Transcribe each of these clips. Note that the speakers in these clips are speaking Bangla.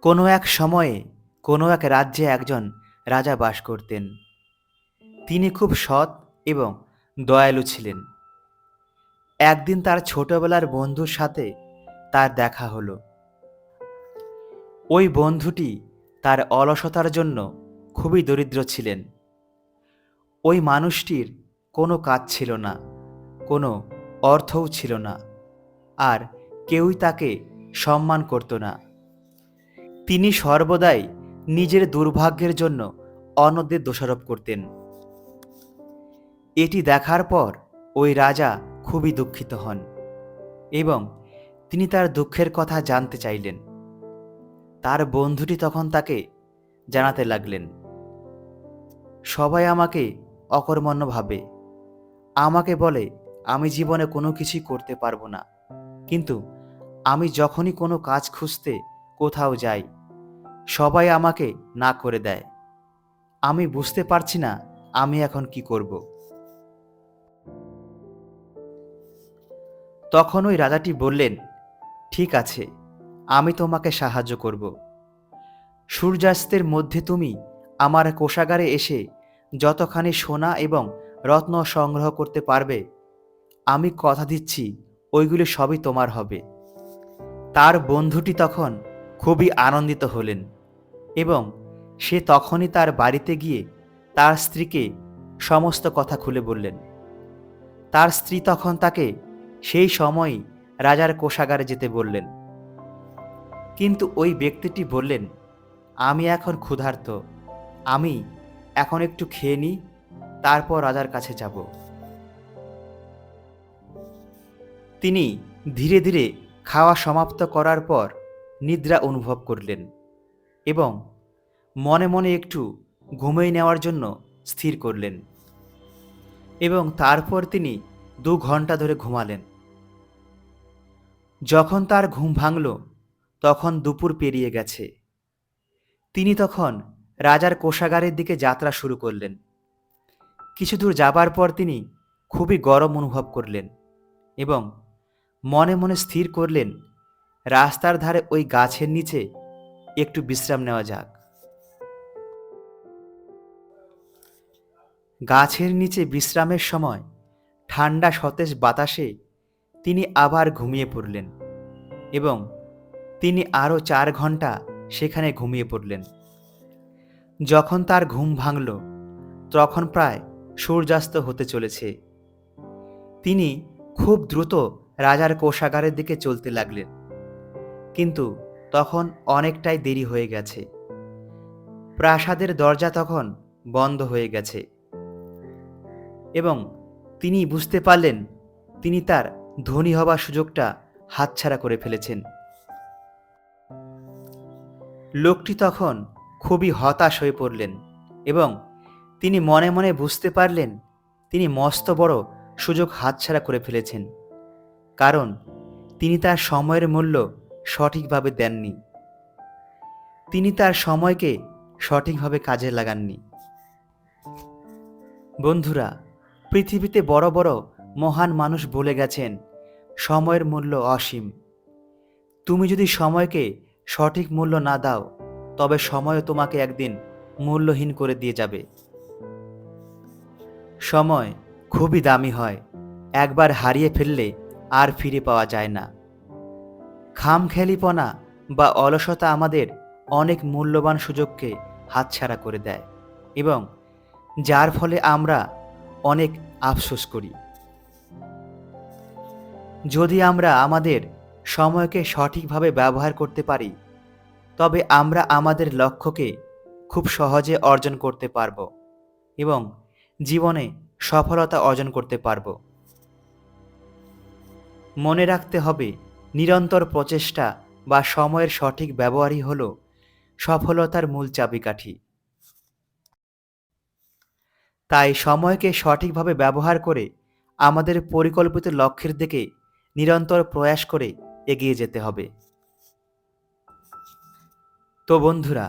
কোনো এক সময়ে কোনো এক রাজ্যে একজন রাজা বাস করতেন। তিনি খুব সৎ এবং দয়ালু ছিলেন। একদিন তার ছোটবেলার বন্ধুর সাথে তার দেখা হলো। ওই বন্ধুটি তার অলসতার জন্য খুবই দরিদ্র ছিলেন। ওই মানুষটির কোনো কাজ ছিল না, কোনো অর্থও ছিল না, আর কেউই তাকে সম্মান করত না। তিনি সর্বদাই নিজের দুর্ভাগ্যের জন্য অন্যদের দোষারোপ করতেন। এটি দেখার পর ওই রাজা খুবই দুঃখিত হন এবং তিনি তার দুঃখের কথা জানতে চাইলেন। তার বন্ধুটি তখন তাকে জানাতে লাগলেন, সবাই আমাকে অকর্মণ্য ভাবে, আমাকে বলে আমি জীবনে কোনো কিছুই করতে পারবো না, কিন্তু আমি যখনই কোনো কাজ খুঁজতে কোথাও যাই, সবাই আমাকে না করে দেয়। আমি বুঝতে পারছি না আমি এখন কি করব। তখন ওই রাজাটি বললেন, ঠিক আছে, আমি তোমাকে সাহায্য করব। সূর্যাস্তের মধ্যে তুমি আমার কোষাগারে এসে যতখানি সোনা এবং রত্ন সংগ্রহ করতে পারবে, আমি কথা দিচ্ছি ওইগুলি সবই তোমার হবে। তার বন্ধুটি তখন খুবই আনন্দিত হলেন এবং সে তখনই তার বাড়িতে গিয়ে তার স্ত্রীকে সমস্ত কথা খুলে বললেন। তার স্ত্রী তখন তাকে সেই সময়ই রাজার কোষাগারে যেতে বললেন। কিন্তু ওই ব্যক্তিটি বললেন, আমি এখন ক্ষুধার্ত, আমি এখন একটু খেয়ে নিই, তারপর রাজার কাছে যাব। তিনি ধীরে ধীরে খাওয়া সমাপ্ত করার পর নিদ্রা অনুভব করলেন এবং মনে মনে একটু ঘুমিয়ে নেওয়ার জন্য স্থির করলেন এবং তারপর তিনি 2 ঘন্টা ধরে ঘুমালেন। যখন তার ঘুম ভাঙল, তখন দুপুর পেরিয়ে গেছে। তিনি তখন রাজার কোষাগারের দিকে যাত্রা শুরু করলেন। কিছু দূর যাবার পর তিনি খুবই গরম অনুভব করলেন এবং মনে মনে স্থির করলেন, রাস্তার ধারে ওই গাছের নিচে একটু বিশ্রাম নেওয়া যাক। গাছের নিচে বিশ্রামের সময় ঠান্ডা সতেজ বাতাসে তিনি আবার ঘুমিয়ে পড়লেন এবং তিনি আরও 4 ঘন্টা সেখানে ঘুমিয়ে পড়লেন। যখন তার ঘুম ভাঙল, তখন প্রায় সূর্যাস্ত হতে চলেছে। তিনি খুব দ্রুত রাজার কোষাগারের দিকে চলতে লাগলেন, কিন্তু তখন অনেকটাই দেরি হয়ে গেছে। প্রাসাদের দরজা তখন বন্ধ হয়ে গেছে এবং তিনি বুঝতে পারলেন তিনি তার ধনী হবার সুযোগটা হাতছাড়া করে ফেলেছেন। লোকটি তখন খুবই হতাশ হয়ে পড়লেন এবং তিনি মনে মনে বুঝতে পারলেন তিনি মস্ত বড় সুযোগ হাতছাড়া করে ফেলেছেন, কারণ তিনি তার সময়ের মূল্য সঠিকভাবে দেননি। তিনি তার সময়কে সঠিকভাবে কাজে লাগাননি। বন্ধুরা, পৃথিবীতে বড় বড় মহান মানুষ বলে গেছেন, সময়ের মূল্য অসীম। তুমি যদি সময়কে সঠিক মূল্য না দাও, তবে সময়ও তোমাকে একদিন মূল্যহীন করে দিয়ে যাবে। সময় খুবই দামি হয়, একবার হারিয়ে ফেললে আর ফিরে পাওয়া যায় না। খামখেয়ালিপনা বা অলসতা আমাদের অনেক মূল্যবান সুযোগকে হাতছাড়া করে দেয় এবং যার ফলে আমরা অনেক আফসোস করি। যদি আমরা আমাদের সময়কে সঠিকভাবে ব্যবহার করতে পারি, তবে আমরা আমাদের লক্ষ্যকে খুব সহজে অর্জন করতে পারব এবং জীবনে সফলতা অর্জন করতে পারব। মনে রাখতে হবে, নিরন্তর প্রচেষ্টা বা সময়ের সঠিক ব্যবহারই হল সফলতার মূল চাবিকাঠি। তাই সময়কে সঠিকভাবে ব্যবহার করে আমাদের পরিকল্পিত লক্ষ্যের দিকে নিরন্তর প্রয়াস করে এগিয়ে যেতে হবে। তো বন্ধুরা,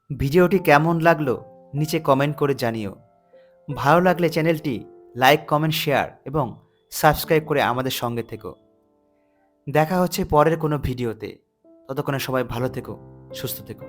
ভিডিওটি কেমন লাগলো নিচে কমেন্ট করে জানিও। ভালো লাগলে চ্যানেলটি লাইক, কমেন্ট, শেয়ার এবং সাবস্ক্রাইব করে আমাদের সঙ্গে থেকো। দেখা হচ্ছে পরের কোনো ভিডিওতে। ততক্ষণে সবাই ভালো থেকো, সুস্থ থেকো।